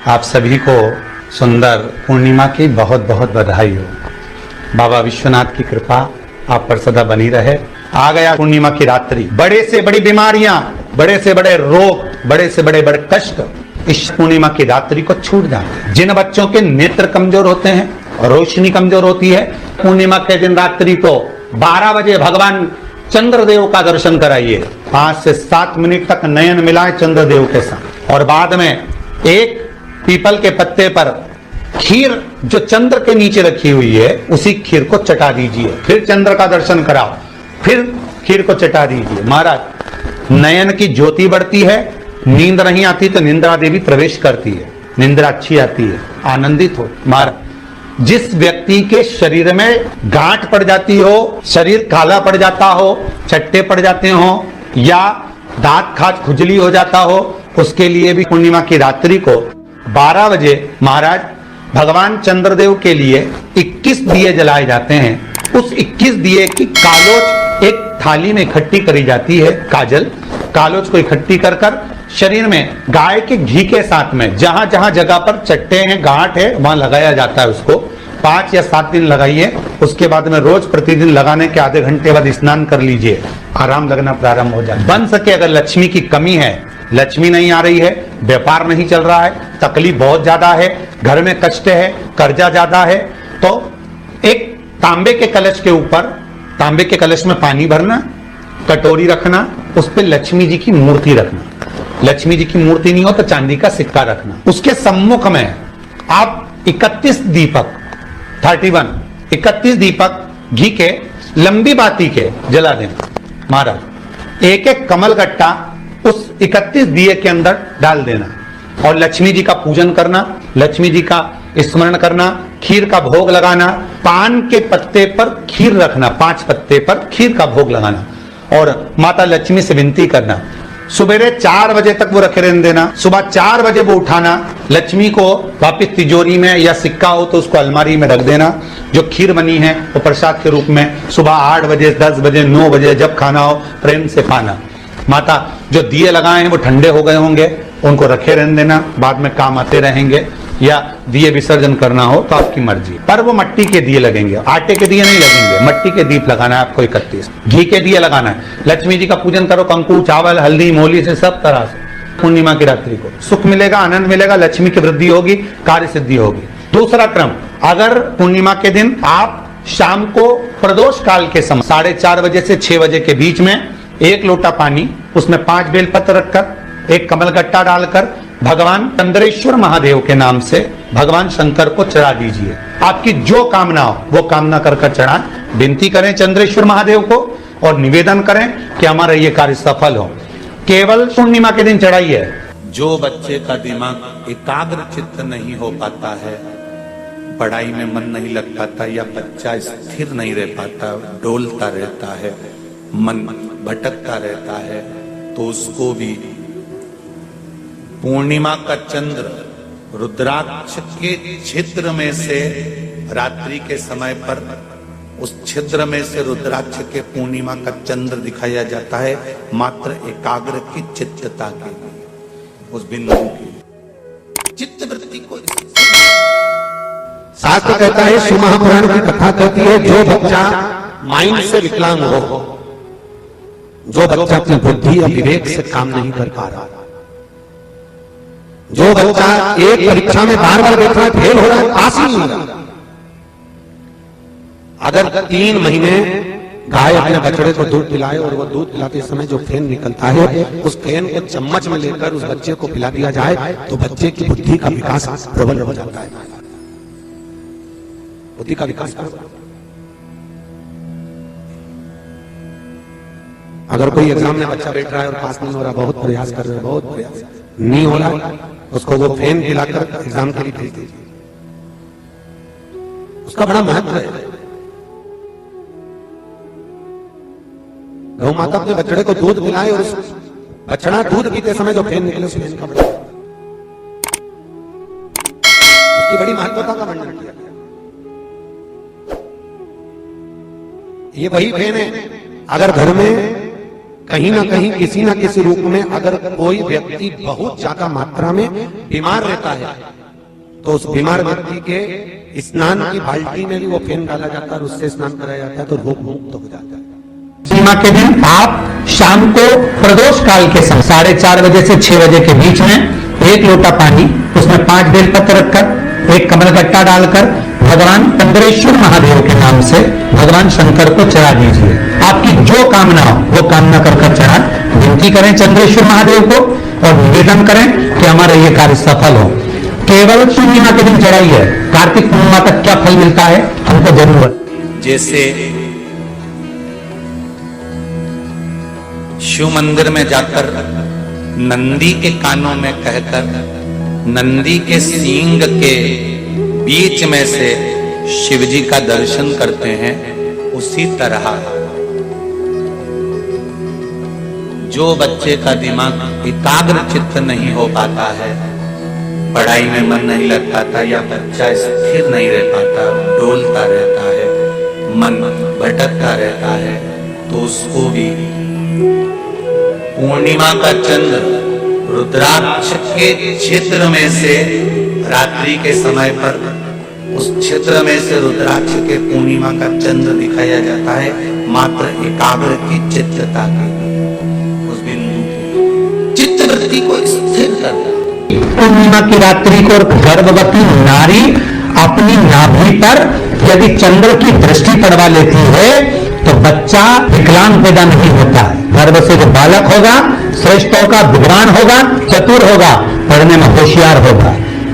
आप सभी को सुंदर पूर्णिमा की बहुत बहुत बधाई हो। बाबा विश्वनाथ की कृपा आप पर सदा बनी रहे। आ गया पूर्णिमा की रात्रि। बड़े से बड़ी बीमारियां, बड़े से बड़े रोग, बड़े से बड़े बड़े कष्ट इस पूर्णिमा की रात्रि को छूट जाते हैं। जिन बच्चों के नेत्र कमजोर होते हैं, रोशनी कमजोर होती है, पूर्णिमा के दिन रात्रि को 12 बजे भगवान चंद्रदेव का दर्शन कराइए। 5 से 7 मिनट तक नयन मिलाए चंद्रदेव के साथ, और बाद में एक पीपल के पत्ते पर खीर जो चंद्र के नीचे रखी हुई है उसी खीर को चटा दीजिए। फिर चंद्र का दर्शन कराओ, फिर खीर को चटा दीजिए। महाराज, नयन की ज्योति बढ़ती है। नींद नहीं आती तो निंद्रा देवी प्रवेश करती है, निंद्रा अच्छी आती है। आनंदित हो। महाराज, जिस व्यक्ति के शरीर में गांठ पड़ जाती हो, शरीर काला पड़ जाता हो, चट्टे पड़ जाते हो, या दांत खाज खुजली हो जाता हो, उसके लिए भी पूर्णिमा की रात्रि को 12 बजे महाराज भगवान चंद्रदेव के लिए 21 दिए जलाए जाते हैं। उस 21 दिए की कालोच एक थाली में इकट्ठी करी जाती है। कालोच को इकट्ठी कर शरीर में गाय के घी के साथ में जहां जहां जगह पर चट्टे हैं, गांठ है, वहां लगाया जाता है। उसको 5 या 7 दिन लगाइए। उसके बाद में रोज प्रतिदिन लगाने के आधे घंटे बाद स्नान कर लीजिए, आराम लगना प्रारंभ हो जाए। बन सके अगर लक्ष्मी की कमी है, लक्ष्मी नहीं आ रही है, व्यापार नहीं चल रहा है, तकलीफ बहुत ज्यादा है, घर में कष्ट है, कर्जा ज्यादा है, तो एक तांबे के कलश के ऊपर, तांबे के कलश में पानी भरना, कटोरी रखना, उस पर लक्ष्मी जी की मूर्ति रखना। लक्ष्मी जी की मूर्ति नहीं हो तो चांदी का सिक्का रखना। उसके सम्मुख में आप 31 दीपक घी के लंबी बाती के जला देना। महाराज, एक एक कमल गट्टा उस 31 दिए के अंदर डाल देना, और लक्ष्मी जी का पूजन करना, लक्ष्मी जी का स्मरण करना, खीर का भोग लगाना। पान के पत्ते पर खीर रखना, 5 पत्ते पर खीर का भोग लगाना, और माता लक्ष्मी से विनती करना। सुबेरे 4 बजे तक वो रखे रहने देना। सुबह 4 बजे वो उठाना, लक्ष्मी को वापिस तिजोरी में, या सिक्का हो तो उसको अलमारी में रख देना। जो खीर बनी है वो प्रसाद के रूप में सुबह 8 बजे, 10 बजे, 9 बजे जब खाना हो प्रेम से खाना। माता, जो दिए लगाए हैं वो ठंडे हो गए होंगे, उनको रखे रहने देना, बाद में काम आते रहेंगे, या दिए विसर्जन करना हो तो आपकी मर्जी। पर वो मट्टी के दिए लगेंगे, आटे के दिए नहीं लगेंगे, मट्टी के दीप लगाना है आपको। 31 घी के दिए लगाना है। लक्ष्मी जी का पूजन करो, कंकु, चावल, हल्दी, मोली से, सब तरह से। पूर्णिमा की रात्रि को सुख मिलेगा, आनंद मिलेगा, लक्ष्मी की वृद्धि होगी, कार्य सिद्धि होगी। दूसरा क्रम, अगर पूर्णिमा के दिन आप शाम को प्रदोष काल के समय 4:30 बजे से 6 बजे के बीच में 1 लोटा पानी, उसमें 5 बेलपत्र रखकर, एक कमल गट्टा डालकर भगवान चंद्रेश्वर महादेव के नाम से भगवान शंकर को चढ़ा दीजिए। आपकी जो कामना हो वो कामना कर चढ़ा। विनती करें चंद्रेश्वर महादेव को और निवेदन करें कि हमारा ये कार्य सफल हो। केवल पूर्णिमा के दिन चढ़ाइए। जो बच्चे का दिमाग एकाग्र चित्त नहीं हो पाता है, पढ़ाई में मन नहीं लग पाता, या बच्चा स्थिर नहीं रह पाता, डोलता रहता है, मन भटकता रहता है, तो उसको भी पूर्णिमा का चंद्र रुद्राक्ष के छिद्र में से रात्रि के समय पर उस छिद्र में से रुद्राक्ष के पूर्णिमा का चंद्र दिखाया जाता है, मात्र एकाग्र की चित्तता के लिए, उस बिंदु की चित्त वृत्ति को। शास्त्र कहता है, शिव महापुराण की कथा कहती है, जो बच्चा माइंड से विकलांग हो, जो बच्चा अपनी बुद्धि और विवेक से काम नहीं कर पा रहा, जो बच्चा एक परीक्षा में बार-बार बैठ रहा है, फेल हो रहा है, पास ही नहीं हो रहा, अगर 3 महीने गाय अपने बछड़े को दूध पिलाए और वो दूध पिलाते समय जो फेन निकलता है, उस फेन को चम्मच में लेकर उस बच्चे को पिला दिया जाए तो बच्चे की बुद्धि का विकास प्रबल हो जाता है। बुद्धि का विकास अगर कोई एग्जाम में बच्चा बैठ रहा है और पास नहीं हो रहा, बहुत प्रयास कर रहे हैं, बहुत प्रयास नहीं हो रहा, उसको वो फेन पिलाकर एग्जाम के लिए भेज दीजिए। उसका बड़ा महत्व है। गौ माता अपने बछड़े को दूध पिलाए और उस बछड़ा दूध पीते समय जो फेन निकले, उस फेन का बड़ा, उसकी बड़ी महत्वता का वर्णन किया। ये वही फेन है, अगर घर में कहीं ना कहीं किसी ना किसी रूप में अगर कोई व्यक्ति बहुत ज्यादा मात्रा में बीमार रहता है तो उस बीमार व्यक्ति के स्नान की बाल्टी में भी वो फेन डाला जाता है और उससे स्नान कराया जाता है तो रोग मुक्त हो जाता है। पूर्णिमा के दिन आप शाम को प्रदोष काल के समय 4:30 बजे से 6 बजे के बीच में 1 लोटा पानी, उसमें 5 बेलपत्र रखकर 1 कमलगट्टा डालकर भगवान चंद्रेश्वर महादेव के नाम से भगवान शंकर को चढ़ा दीजिए। आपकी जो कामना हो वो कामना कर चढ़ा, विनती करें चंद्रेश्वर महादेव को और निवेदन करें कि हमारा ये कार्य सफल हो। केवल पूर्णिमा के दिन चढ़ाई है, कार्तिक पूर्णिमा तक क्या फल मिलता है हमको जरूर। जैसे शिव मंदिर में जाकर नंदी के कानों में कहकर नंदी के सींग के बीच में से शिव जी का दर्शन करते हैं, उसी तरह जो बच्चे का दिमाग एकाग्र चित्त नहीं हो पाता है, पढ़ाई में मन नहीं लग पाता या बच्चा स्थिर नहीं रह पाता, डोलता रहता है, मन भटकता रहता है, तो उसको भी पूर्णिमा का चंद्र रुद्राक्ष के क्षेत्र में से रात्रि के समय पर उस क्षेत्र में से रुद्राक्ष के पूर्णिमा का चंद्र दिखाया जाता है, मात्र एकाग्र की चित्तता के उस बिंदु चित्त वृत्ति को स्थिर करना। पूर्णिमा की रात्रि को गर्भवती नारी अपनी नाभि पर यदि चंद्र की दृष्टि पड़वा लेती है तो बच्चा विकलांग पैदा नहीं होता है। गर्भ से जो बालक होगा श्रेष्ठ होगा, विद्वान होगा, चतुर होगा, पढ़ने में होशियार होगा,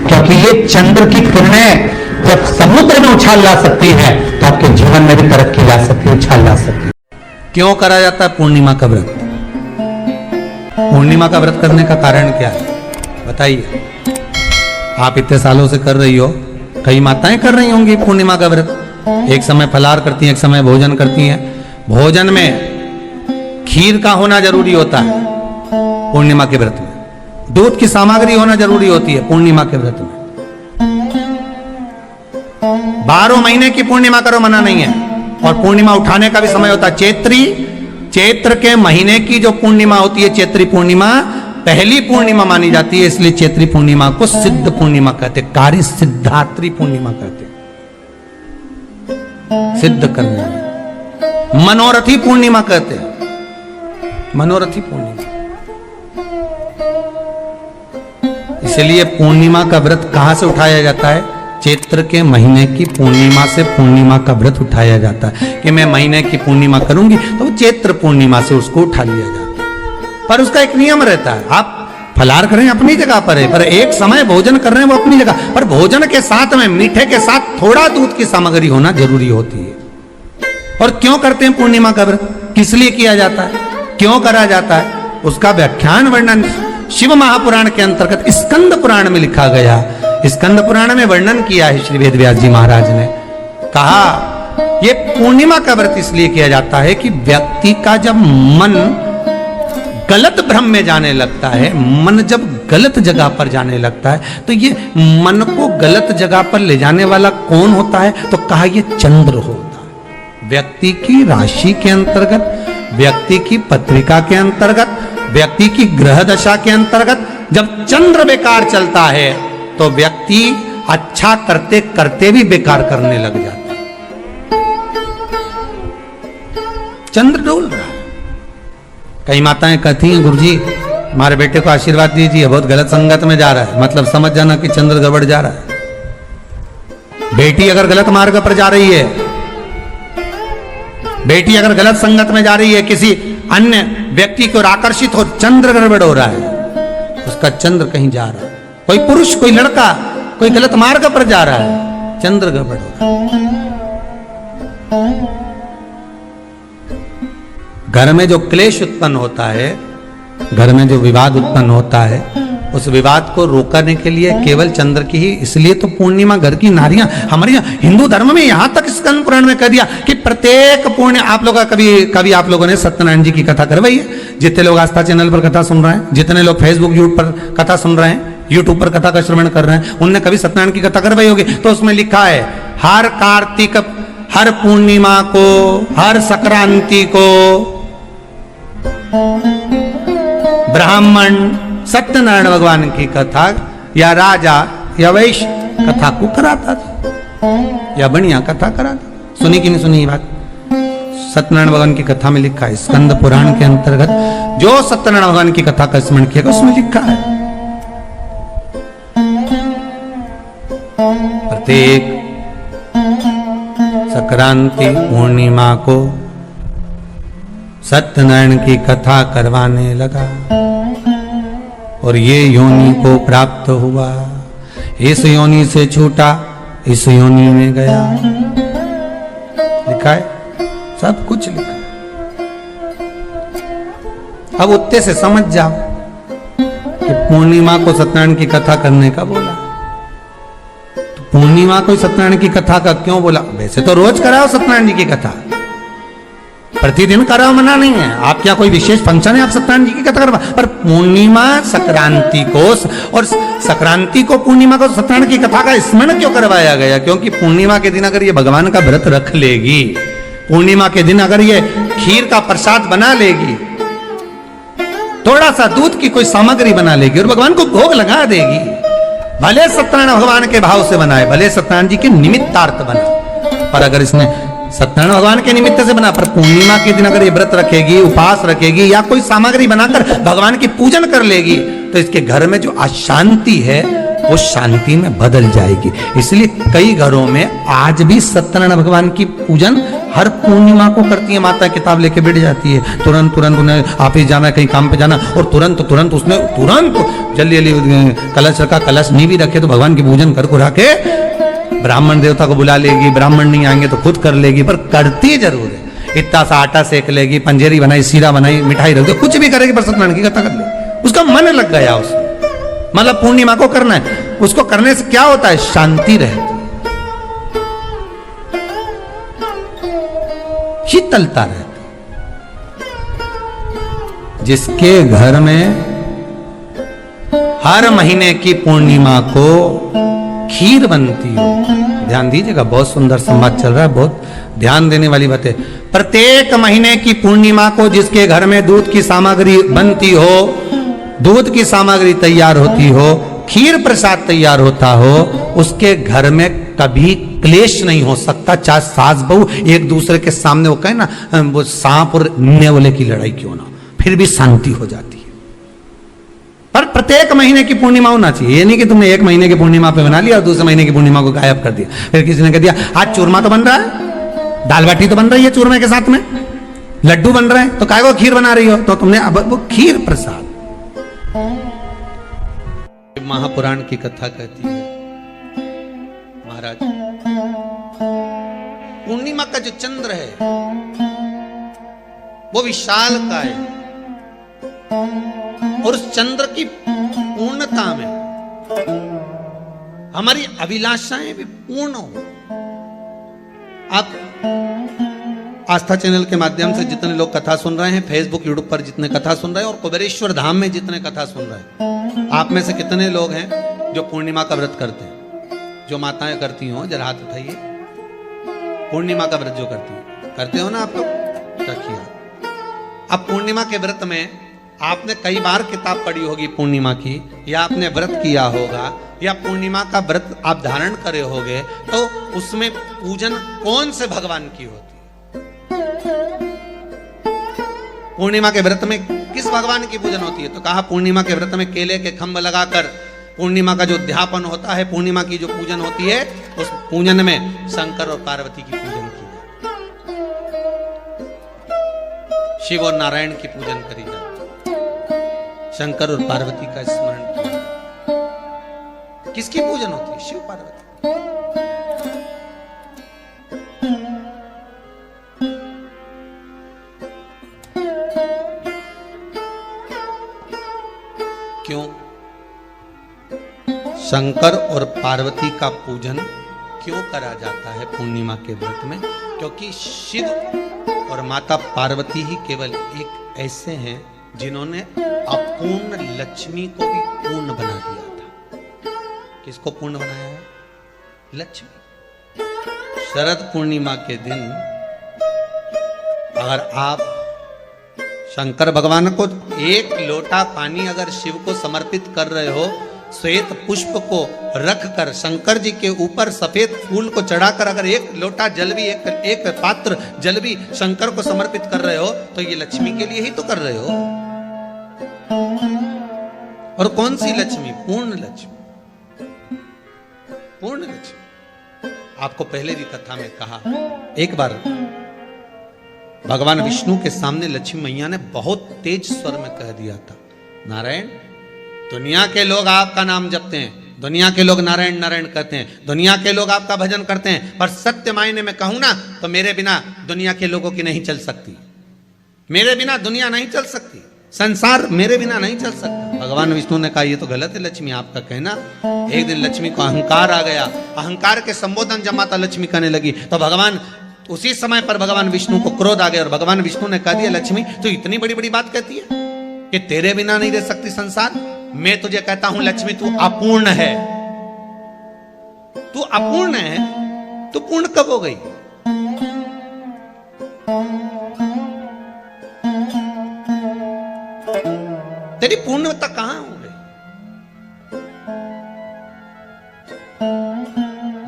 क्योंकि ये चंद्र की किरणें जब समुद्र में उछाल ला सकती है तो आपके जीवन में भी तरक्की ला सकती है, उछाल ला सकती है। क्यों करा जाता है पूर्णिमा का व्रत? पूर्णिमा का व्रत करने का कारण क्या है बताइए? आप इतने सालों से कर रही हो, कई माताएं कर रही होंगी पूर्णिमा का व्रत। एक समय फलाहार करती हैं, एक समय भोजन करती हैं। भोजन में खीर का होना जरूरी होता है पूर्णिमा के व्रत में, दूध की सामग्री होना जरूरी होती है पूर्णिमा के व्रत में। 12 महीने की पूर्णिमा करो मना नहीं है, और पूर्णिमा उठाने का भी समय होता है। चैत्र के महीने की जो पूर्णिमा होती है, चैत्री पूर्णिमा पहली पूर्णिमा मानी जाती है, इसलिए चैत्री पूर्णिमा को सिद्ध पूर्णिमा कहते, कार्य सिद्धात्री पूर्णिमा कहते, सिद्ध करने में। मनोरथी पूर्णिमा कहते हैं, मनोरथी पूर्णिमा। इसलिए पूर्णिमा का व्रत कहां से उठाया जाता है? चैत्र के महीने की पूर्णिमा से पूर्णिमा का व्रत उठाया जाता है कि मैं महीने की पूर्णिमा करूंगी तो चैत्र पूर्णिमा से उसको उठा लिया जाता है। पर उसका एक नियम रहता है, आप फलाहार करें अपनी जगह पर है, पर एक समय भोजन कर रहे हैं वो अपनी जगह पर, भोजन के साथ में मीठे के साथ थोड़ा दूध की सामग्री होना जरूरी होती है। और क्यों करते हैं पूर्णिमा का व्रत, किस लिए किया जाता है, क्यों करा जाता है, उसका व्याख्यान वर्णन शिव महापुराण के अंतर्गत स्कंद पुराण में लिखा गया। स्कंद पुराण में वर्णन किया है श्री वेदव्यास जी महाराज ने, कहा ये पूर्णिमा का व्रत इसलिए किया जाता है कि व्यक्ति का जब मन गलत भ्रम में जाने लगता है, मन जब गलत जगह पर जाने लगता है, तो ये मन को गलत जगह पर ले जाने वाला कौन होता है? तो कहा ये चंद्र होता है। व्यक्ति की राशि के अंतर्गत, व्यक्ति की पत्रिका के अंतर्गत, व्यक्ति की ग्रह दशा के अंतर्गत जब चंद्र बेकार चलता है तो व्यक्ति अच्छा करते करते भी बेकार करने लग जाता है। चंद्र डोल रहा है। कई माताएं कहती हैं गुरुजी हमारे बेटे को आशीर्वाद दीजिए, बहुत गलत संगत में जा रहा है, मतलब समझ जाना कि चंद्र गड़बड़ जा रहा है। बेटी अगर गलत मार्ग पर जा रही है, बेटी अगर गलत संगत में जा रही है, किसी अन्य व्यक्ति को आकर्षित हो, चंद्र गड़बड़ हो रहा है, उसका चंद्र कहीं जा रहा है। कोई पुरुष, कोई लड़का, कोई गलत मार्ग पर जा रहा है, चंद्र गड़बड़ हो रहा है। घर में जो क्लेश उत्पन्न होता है, घर में जो विवाद उत्पन्न होता है, उस विवाद को रोकने के लिए केवल चंद्र की ही, इसलिए तो पूर्णिमा घर की नारियां हमारे हिंदू धर्म में यहां तक स्कंद पुराण में कह दिया कि प्रत्येक पूर्ण, आप लोग कभी आप लोगों ने सत्यनारायण जी की कथा करवाई है? जितने लोग आस्था चैनल पर कथा सुन रहे हैं, जितने लोग फेसबुक यूट्यूब पर कथा सुन रहे हैं, यूट्यूब पर कथा का श्रवण कर रहे हैं, उनने कभी सत्यनारायण की कथा करवाई होगी। तो उसमें लिखा है हर कार्तिक, हर पूर्णिमा को, हर संक्रांति को ब्राह्मण सत्यनारायण भगवान की कथा या राजा या वैश्य कथा को कराता था या बढ़िया कथा कराता। सुनी कि नहीं सुनी ये बात? सत्यनारायण भगवान की कथा में लिखा है, स्कंद पुराण के अंतर्गत जो सत्यनारायण भगवान की कथा का स्मरण किया उसमें लिखा है प्रत्येक संक्रांति पूर्णिमा को सत्यनारायण की कथा करवाने लगा और ये योनि को प्राप्त हुआ, इस योनि से छूटा इस योनि में गया। लिखा है, सब कुछ लिखा है। अब उत्ते से समझ जाओ कि पूर्णिमा को सत्यनारायण की कथा करने का बोला, तो पूर्णिमा को सत्यनारायण की कथा का क्यों बोला? वैसे तो रोज कराओ सत्यनारायण जी की कथा, प्रतिदिन कराओ, मना नहीं है। आप क्या कोई विशेष फंक्शन है आप सत्यनारायण जी की कथा करवा, पर पूर्णिमा संक्रांति को और संक्रांति को पूर्णिमा को सत्यनारायण की कथा का स्मरण क्यों करवाया गया? क्योंकि पूर्णिमा के दिन अगर ये भगवान का व्रत रख लेगी, पूर्णिमा के दिन अगर ये खीर का प्रसाद बना लेगी, थोड़ा सा दूध की कोई सामग्री बना लेगी और भगवान को भोग लगा देगी, भले सत्यनारायण भगवान के भाव से बनाए, भले सत्यनारायण जी के निमित्तार्थ बना, पर अगर इसने सत्यनारायण भगवान के निमित्त से बना, पर पूर्णिमा के दिन अगर ये व्रत रखेगी, उपवास रखेगी या कोई सामग्री बनाकर भगवान की पूजन कर लेगी, तो इसके घर में जो अशांति है वो शांति में बदल जाएगी। इसलिए कई घरों में आज भी सत्यनारायण भगवान की पूजन हर पूर्णिमा को करती है। माता किताब लेके बैठ जाती है, तुरंत उन्हें ऑफिस जाना है, कहीं काम पे जाना, और तुरंत उसने जल्दी जल्दी कलश रखा, कलश नहीं भी रखे तो भगवान की पूजन कर कुरा के ब्राह्मण देवता को बुला लेगी, ब्राह्मण नहीं आएंगे तो खुद कर लेगी, पर करती जरूर है। इतना सा आटा सेक लेगी, पंजेरी बनाई, सीरा बनाई, मिठाई रख दो, कुछ भी करेगी पर सत्यनारायण की कथा कर लेगी। उसका मन लग गया उसमें, मतलब पूर्णिमा को करना है, उसको करने से क्या होता है? शांति रहती, शीतलता रहती। जिसके घर में हर महीने की पूर्णिमा को खीर बनती हो, ध्यान दीजिएगा, बहुत सुंदर संवाद चल रहा है, बहुत ध्यान देने वाली बात है। प्रत्येक महीने की पूर्णिमा को जिसके घर में दूध की सामग्री बनती हो, दूध की सामग्री तैयार होती हो, खीर प्रसाद तैयार होता हो, उसके घर में कभी क्लेश नहीं हो सकता। चाहे सास बहू एक दूसरे के सामने वो कहे ना, वो सांप और नेवले की लड़ाई क्यों ना, फिर भी शांति हो जाती है। पर प्रत्येक महीने की पूर्णिमा होना चाहिए। ये नहीं कि तुमने एक महीने की पूर्णिमा पे बना लिया और दूसरे महीने की पूर्णिमा को गायब कर दिया। फिर किसी ने कह दिया आज चूरमा तो बन रहा है, दाल बाटी तो बन रही है चूरमे के साथ में, लड्डू बन रहे हैं, तो काय को खीर बना रही हो? तो तुमने अब वो खीर प्रसाद। महापुराण की कथा कहती है, महाराज पूर्णिमा का जो चंद्र है वो विशाल का है, और उस चंद्र की पूर्णता में हमारी अभिलाषाएं भी पूर्ण हो। आप आस्था चैनल के माध्यम से जितने लोग कथा सुन रहे हैं, फेसबुक यूट्यूब पर जितने कथा सुन रहे हैं, और कुबेरेश्वर धाम में जितने कथा सुन रहे हैं, आप में से कितने लोग हैं जो पूर्णिमा का व्रत करते हैं? जो माताएं करती हो जरा हाथ उठाइए। पूर्णिमा का व्रत जो करते हो ना आप लोग, रखिए। अब पूर्णिमा के व्रत में आपने कई बार किताब पढ़ी होगी पूर्णिमा की, या आपने व्रत किया होगा, या पूर्णिमा का व्रत आप धारण करे होगे, तो उसमें पूजन कौन से भगवान की होती है? पूर्णिमा के व्रत में किस भगवान की पूजन होती है? तो कहा पूर्णिमा के व्रत में केले के खंभ लगाकर पूर्णिमा का जो अध्यापन होता है, पूर्णिमा की जो पूजन होती है, उस पूजन में शंकर और पार्वती की पूजन की जाती है, शिव और नारायण की पूजन करी जाती है, शंकर और पार्वती का स्मरण किया जाता है। किसकी पूजन होती है? शिव पार्वती। क्यों शंकर और पार्वती का पूजन क्यों करा जाता है पूर्णिमा के व्रत में? क्योंकि शिव और माता पार्वती ही केवल एक ऐसे हैं जिन्होंने अपूर्ण लक्ष्मी को भी पूर्ण बना दिया था। किसको पूर्ण बनाया है? लक्ष्मी। शरद पूर्णिमा के दिन अगर आप शंकर भगवान को एक लोटा पानी अगर शिव को समर्पित कर रहे हो, श्वेत पुष्प को रख कर शंकर जी के ऊपर सफेद फूल को चढ़ाकर अगर एक लोटा जल भी एक पात्र जल भी शंकर को समर्पित कर रहे हो, तो ये लक्ष्मी के लिए ही तो कर रहे हो। और कौन सी लक्ष्मी? पूर्ण लक्ष्मी, पूर्ण लक्ष्मी। आपको पहले भी कथा में कहा, एक बार भगवान विष्णु के सामने लक्ष्मी मैया ने बहुत तेज स्वर में कह दिया था, नारायण, दुनिया के लोग आपका नाम जपते हैं, दुनिया के लोग नारायण नारायण कहते हैं, दुनिया के लोग आपका भजन करते हैं, पर सत्य मायने में कहूं ना तो मेरे बिना दुनिया के लोगों की नहीं चल सकती, मेरे बिना दुनिया नहीं चल सकती, संसार मेरे बिना नहीं चल सकता। भगवान विष्णु ने कहा, ये तो गलत है लक्ष्मी आपका कहना। एक दिन लक्ष्मी को अहंकार आ गया, अहंकार के संबोधन जब माता लक्ष्मी करने लगी तो भगवान उसी समय पर भगवान विष्णु को क्रोध आ गया और भगवान विष्णु ने कह दिया, लक्ष्मी तू इतनी बड़ी बड़ी बात कहती है कि तेरे बिना नहीं रह सकती संसार। मैं तुझे कहता हूं लक्ष्मी, तू अपूर्ण है, तू अपूर्ण है, तू पूर्ण कब हो गई? तेरी पूर्णता कहां हो गई?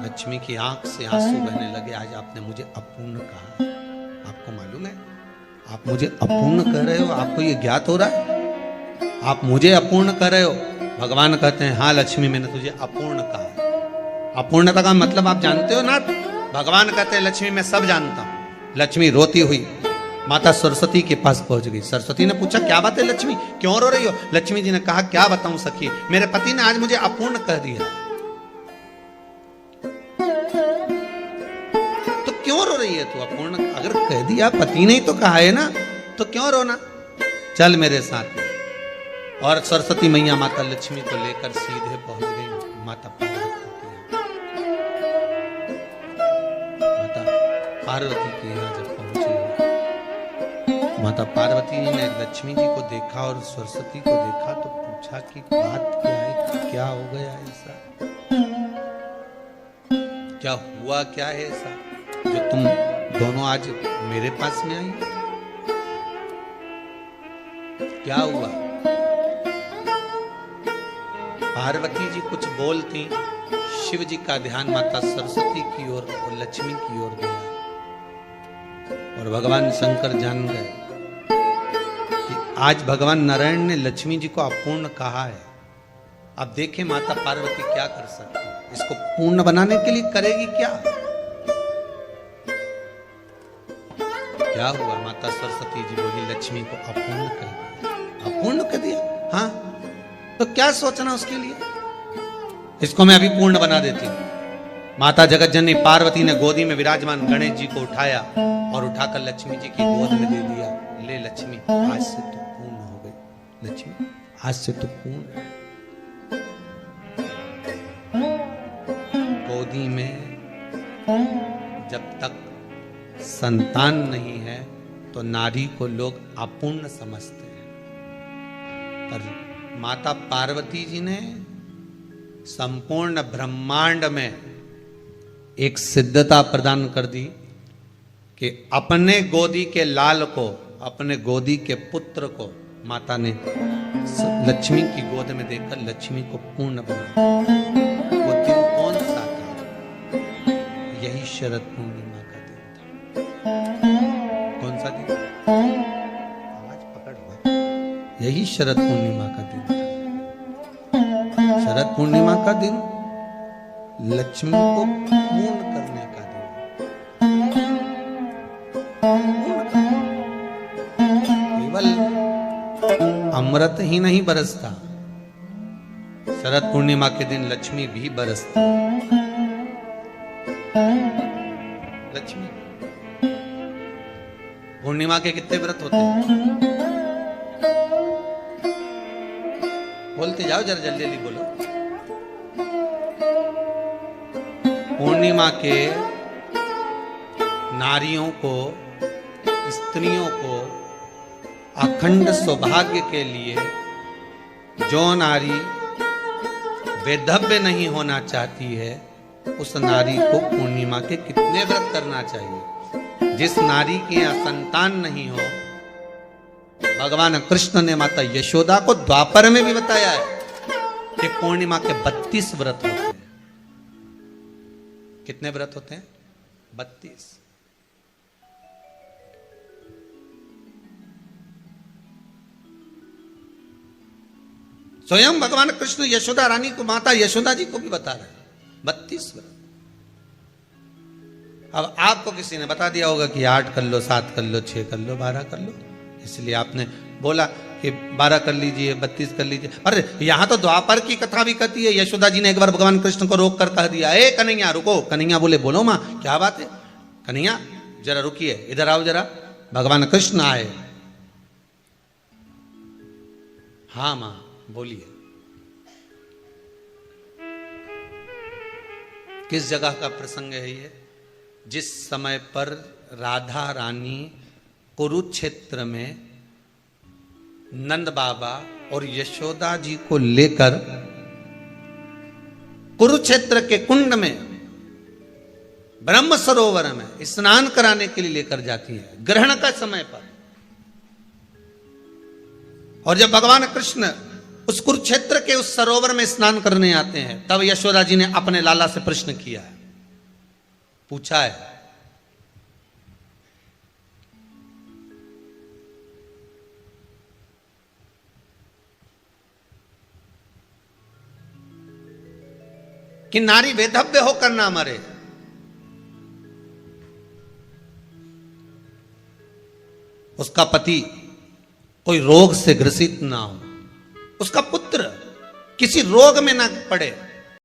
लक्ष्मी की आंख से आंसू बहने लगे। आज आपने मुझे अपूर्ण कहा, आपको मालूम है आप मुझे अपूर्ण कह रहे हो? आपको ये ज्ञात हो रहा है आप मुझे अपूर्ण कह रहे हो? भगवान कहते हैं, हाँ लक्ष्मी, मैंने तुझे अपूर्ण कहा। अपूर्णता का मतलब आप जानते हो ना? भगवान कहते हैं, लक्ष्मी मैं सब जानता हूं। लक्ष्मी रोती हुई माता सरस्वती के पास पहुंच गई। सरस्वती ने पूछा, क्या बात है लक्ष्मी, क्यों रो रही हो? लक्ष्मी जी ने कहा, क्या बताऊं सखी, मेरे पति ने आज मुझे अपूर्ण कह दिया। तो क्यों रो रही है तू? अपूर्ण अगर कह दिया, पति ने ही तो कहा है ना, तो क्यों रोना? चल मेरे साथ। और सरस्वती मैया माता लक्ष्मी को लेकर सीधे पहुंच गई माता पार्वती के यहाँ। माता पार्वती के यहाँ जब पहुंची, माता पार्वती ने लक्ष्मी जी को देखा और सरस्वती को देखा तो पूछा कि बात क्या है, क्या हो गया ऐसा, क्या हुआ, क्या है ऐसा जो तुम दोनों आज मेरे पास में आई? क्या हुआ? पार्वती जी कुछ बोलती, शिव जी का ध्यान माता सरस्वती की ओर और लक्ष्मी की ओर गया और भगवान शंकर जान गए कि आज भगवान नारायण ने लक्ष्मी जी को अपूर्ण कहा है। अब देखें माता पार्वती क्या कर सकती है, इसको पूर्ण बनाने के लिए करेगी क्या? क्या हुआ? माता सरस्वती जी बोली, लक्ष्मी को अपूर्ण कर दिया। अपूर्ण कर दिया? हाँ, तो क्या सोचना उसके लिए, इसको मैं अभी पूर्ण बना देती हूं। माता जगतजननी पार्वती ने गोदी में विराजमान गणेश जी को उठाया और उठाकर लक्ष्मी जी की गोद में दे दिया। ले लक्ष्मी, आज से तो पूर्ण हो गई। लक्ष्मी आज से तो पूर्ण। गोदी में जब तक संतान नहीं है तो नारी को लोग अपूर्ण समझते हैं, पर माता पार्वती जी ने संपूर्ण ब्रह्मांड में एक सिद्धता प्रदान कर दी कि अपने गोदी के लाल को, अपने गोदी के पुत्र को माता ने लक्ष्मी की गोद में देकर लक्ष्मी को पूर्ण बना। वो दिन कौन सा था? यही शरद पूर्णिमा का दिन था। कौन सा दिन? आवाज पकड़ लो। यही शरद पूर्णिमा का दिन था। शरद पूर्णिमा का दिन लक्ष्मी को पूर्ण करने का दिन। केवल अमृत ही नहीं बरसता, शरद पूर्णिमा के दिन लक्ष्मी भी बरसती। लक्ष्मी पूर्णिमा के कितने व्रत होते हैं? बोलते जाओ, जरा जल्दी जल्दी बोलो। पूर्णिमा के नारियों को, स्त्रियों को अखंड सौभाग्य के लिए, जो नारी वैधव्य नहीं होना चाहती है उस नारी को पूर्णिमा के कितने व्रत करना चाहिए? जिस नारी के यहाँ संतान नहीं हो, भगवान कृष्ण ने माता यशोदा को द्वापर में भी बताया है कि पूर्णिमा के 32 व्रत होते हैं। कितने व्रत होते हैं? 32। स्वयं भगवान कृष्ण यशोदा रानी को, माता यशोदा जी को भी बता रहे हैं 32 व्रत। अब आपको किसी ने बता दिया होगा कि 8 कर लो, 7 कर लो, 6 कर लो, 12 कर लो, इसलिए आपने बोला कि 12 कर लीजिए, 32 कर लीजिए। अरे यहां तो द्वापर की कथा भी कहती है। यशोदा जी ने एक बार भगवान कृष्ण को रोक कर कह दिया, ए कन्हैया रुको। कन्हैया बोले, बोलो मां क्या बात है? कन्हैया जरा रुकिए, इधर आओ जरा। भगवान कृष्ण आए। हाँ मां बोलिए। किस जगह का प्रसंग है ये? जिस समय पर राधा रानी कुरुक्षेत्र में नंद बाबा और यशोदा जी को लेकर कुरुक्षेत्र के कुंड में, ब्रह्म सरोवर में स्नान कराने के लिए लेकर जाती है, ग्रहण का समय पर। और जब भगवान कृष्ण उस कुरुक्षेत्र के उस सरोवर में स्नान करने आते हैं, तब यशोदा जी ने अपने लाला से प्रश्न किया है, पूछा है कि नारी वेधव्य होकर ना मरे। उसका पति कोई रोग से ग्रसित ना हो, उसका पुत्र किसी रोग में ना पड़े,